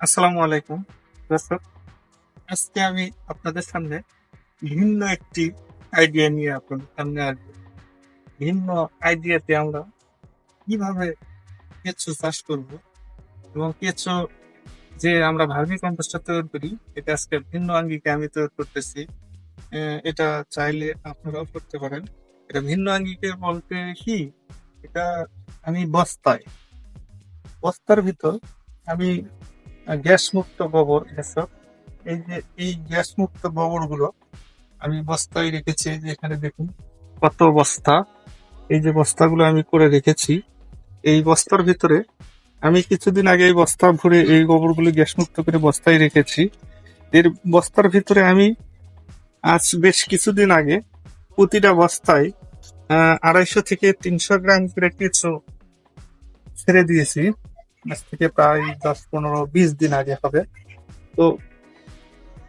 আসসালামু আলাইকুম দর্শক। আজকে আমি আপনাদের সামনে ভিন্ন একটি আইডিয়া নিয়ে আপনাদের সামনে আসবো। ভিন্ন আইডিয়াতে আমরা কিভাবে কেঁচো চাষ করব এবং কেঁচো যে আমরা ভার্মি কম্পোস্টটা তৈরি করি, এটা আজকে ভিন্ন আঙ্গিকে আমি তৈরি করতেছি। এটা চাইলে আপনারাও করতে পারেন। এটা ভিন্ন আঙ্গিকে বলতে কি, এটা আমি বস্তার ভিতর আমি গ্যাস মুক্ত গোবর, এসব এই যে এই গ্যাস মুক্ত গোবর গুলো আমি বস্তায় রেখেছি। এই যে এখানে দেখুন কত বস্তা, এই যে বস্তাগুলো আমি করে রেখেছি। এই বস্তার ভিতরে আমি কিছুদিন আগে এই বস্তা ভরে এই গোবরগুলো গ্যাস মুক্ত করে বস্তায় রেখেছি। এর বস্তার ভিতরে আমি আজ বেশ কিছুদিন আগে প্রতিটা বস্তায় 250 থেকে 300 গ্রাম করে কিছু ছেড়ে দিয়েছি। আজ থেকে প্রায় 10, 15, 20 দিন আগে হবে। তো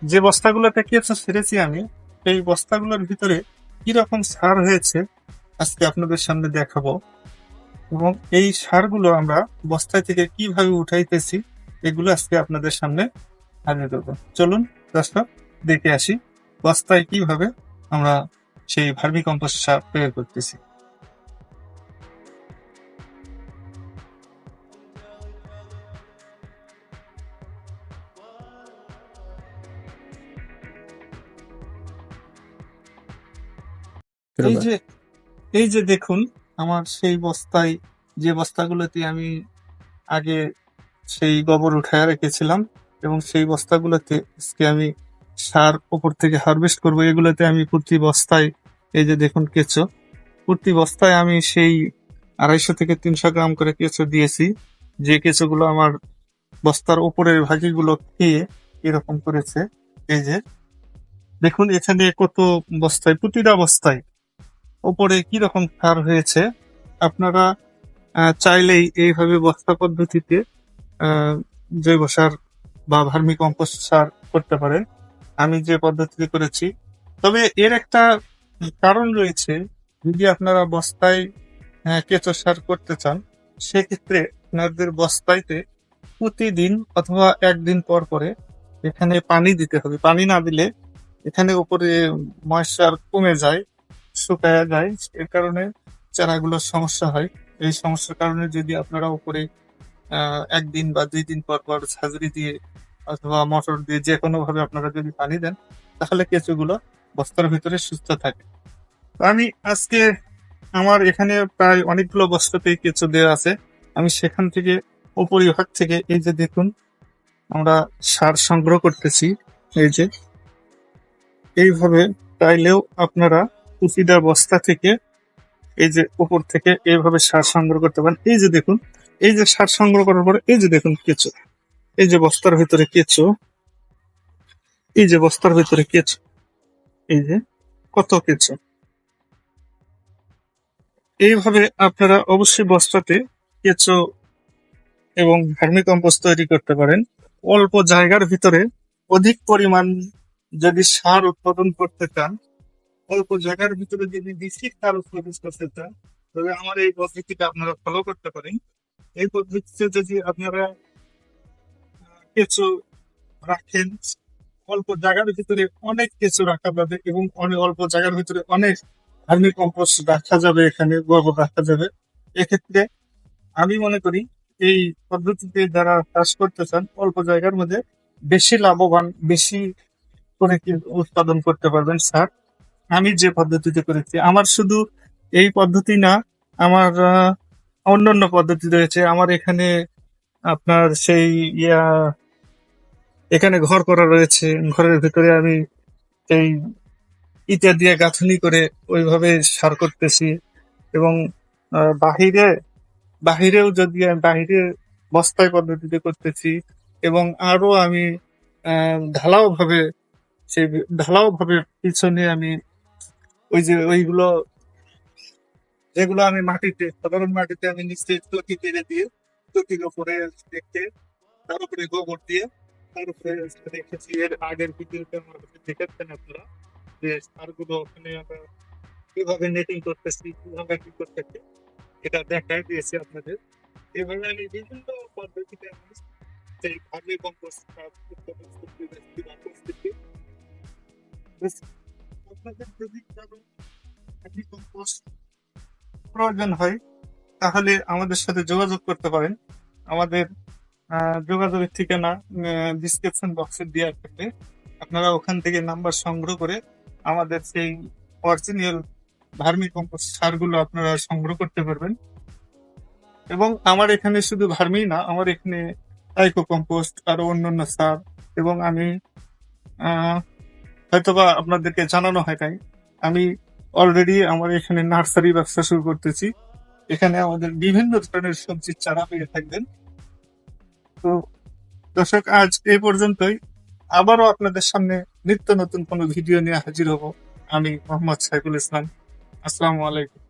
যে বস্তাগুলোতে কেঁচো ছেড়েছি আমি, এই বস্তাগুলোর ভিতরে কি রকম সার হয়েছে আজকে আপনাদের সামনে দেখাবো। এবং এই সারগুলো আমরা বস্তা থেকে কিভাবে উঠাইতেছি, এগুলো আজকে আপনাদের সামনে হাজির করবো। চলুন দর্শক, দেখে আসি বস্তায় কিভাবে আমরা সেই ভার্মি কম্পোস্ট সার তৈরি করতেছি। এই যে এই যে দেখুন আমার সেই বস্তায়, যে বস্তাগুলোতে আমি আগে সেই গোবর উঠায় রেখেছিলাম, এবং সেই বস্তাগুলোতে আজকে আমি সার উপর থেকে হারভেস্ট করবো। এগুলোতে আমি প্রতি বস্তায়, এই যে দেখুন কেঁচো, প্রতি বস্তায় আমি সেই 250 থেকে 300 গ্রাম করে কেঁচো দিয়েছি। যে কেঁচোগুলো আমার বস্তার উপরের ভাগিগুলো খেয়ে এরকম করেছে। এই যে দেখুন এখানে কত বস্তায়, প্রতিটা বস্তায় উপরে কি রকম সার হয়েছে। আপনারা চাইলেই এইভাবে বস্তা পদ্ধতিতে আহ, জৈব সার বা ভার্মি কম্পোস্ট সার করতে পারেন, আমি যে পদ্ধতিতে করেছি। তবে এর একটা কারণ রয়েছে। যদি আপনারা বস্তায় কেঁচো সার করতে চান, সেক্ষেত্রে আপনাদের বস্তাইতে প্রতিদিন অথবা একদিন পর পরে এখানে পানি দিতে হবে। পানি না দিলে এখানে উপরে ময়েশ্চার কমে যায়, শুকায়া যায়। এর কারণে চারাগুলোর সমস্যা হয়। এই সমস্যার কারণে যদি আপনারা উপরে 1 দিন বা 2 দিন পর পর ঝাঁঝরি দিয়ে অথবা মোটর দিয়ে যে কোনো ভাবে আপনারা যদি পানি দেন, তাহলে কেঁচোগুলো বস্তার ভিতরে সুস্থ থাকে। তো আমি আজকে আমার এখানে প্রায় অনেকগুলো বস্তাতেই কেঁচো দেওয়া আছে। আমি সেখান থেকে উপরিভাগ থেকে এই যে দেখুন আমরা সার সংগ্রহ করতেছি। এই যে এইভাবে চাইলেও আপনারা প্রতিটা বস্তা থেকে এই যে উপর থেকে এইভাবে সার সংগ্রহ করতে পারেন। এই যে দেখুন, এই যে সার সংগ্রহ করার পরে এই যে দেখুন কেঁচো, এই যে বস্তার ভিতরে কেঁচো, এই যে বস্তার ভিতরে কেঁচো, এই যে কত কেঁচো। এইভাবে আপনারা অবশ্যই বস্তাতে কেঁচো এবং ভার্মি কম্পোস্ট তৈরি করতে পারেন। অল্প জায়গার ভিতরে অধিক পরিমাণ যদি সার উৎপাদন করতে চান, অল্প জায়গার ভিতরে যদি বেশি সার উৎপাদন করতে চান, তবে আমার এই পদ্ধতিটা আপনারা ফলো করতে পারেন। এই পদ্ধতিতে যদি আপনারা কেঁচো রাখেন, অল্প জায়গার ভিতরে অনেক কেঁচো রাখা যাবে এবং অনেক অল্প জায়গার ভিতরে অনেক ভার্মি কম্পোস্ট রাখা যাবে, এখানে গোবর রাখা যাবে। এক্ষেত্রে আমি মনে করি এই পদ্ধতিতে যারা চাষ করতে চান, অল্প জায়গার মধ্যে বেশি লাভবান, বেশি করে উৎপাদন করতে পারবেন স্যার। আমি যে পদ্ধতিতে করেছি, আমার শুধু এই পদ্ধতি না, আমার অন্যান্য পদ্ধতি রয়েছে। আমার এখানে আপনার সেই ইয়া, এখানে ঘর করা রয়েছে, ঘরের ভিতরে আমি এই ইটা দিয়ে গাঁথনি করে ওইভাবে সার করতেছি। এবং বাহিরে, বাহিরেও যদি আমি বাহিরে বস্তায় পদ্ধতিতে করতেছি। এবং আরো আমি ঢালাও ভাবে, সেই ঢালাও ভাবে পিছনে আমি ওই যে ওইগুলো, যেগুলো আমি মাটিতে, সাধারণ মাটিতে আমি নিচে চকি পেরে দিয়ে, চকির উপরে দেখতে, তার উপরে গোবর দিয়ে, তার উপরে রেখেছি। এর আগের ভিডিওতে আমার দেখেছেন আপনারা যে সারগুলো ওখানে আমরা কিভাবে নেটিং করতেছি, কিভাবে কি করতেছি, এটা দেখাই দিয়েছি আপনাদের। এভাবে আমি বিভিন্ন পদ্ধতিতে আমি সেই ভার্মি কম্পোস্ট সার বেশ, আপনাদের যদি কারো ভার্মি কম্পোস্ট প্রয়োজন হয় তাহলে আমাদের সাথে যোগাযোগ করতে পারেন। আমাদের যোগাযোগের ঠিকানা ডিসক্রিপশন বক্সে দেওয়া থাকবে। আপনারা ওখান থেকে নাম্বার সংগ্রহ করে আমাদের সেই অরিজিনাল ভার্মি কম্পোস্ট সারগুলো আপনারা সংগ্রহ করতে পারবেন। এবং আমার এখানে শুধু ভার্মি না, আমার এখানে টাইকো কম্পোস্ট আরো অন্যান্য সার, এবং আমি আহ, হয়তোবা আপনাদেরকে জানানো হয় নাই, আমি অলরেডি আমার এখানে নার্সারি ব্যবসা শুরু করতেছি। এখানে আমাদের বিভিন্ন ধরনের সবজির চারা পেয়ে থাকবেন। তো দর্শক, আজ এই পর্যন্তই। আবারও আপনাদের সামনে নিত্য নতুন কোনো ভিডিও নিয়ে হাজির হব। আমি মোহাম্মদ সাইফুল ইসলাম। আসসালামু আলাইকুম।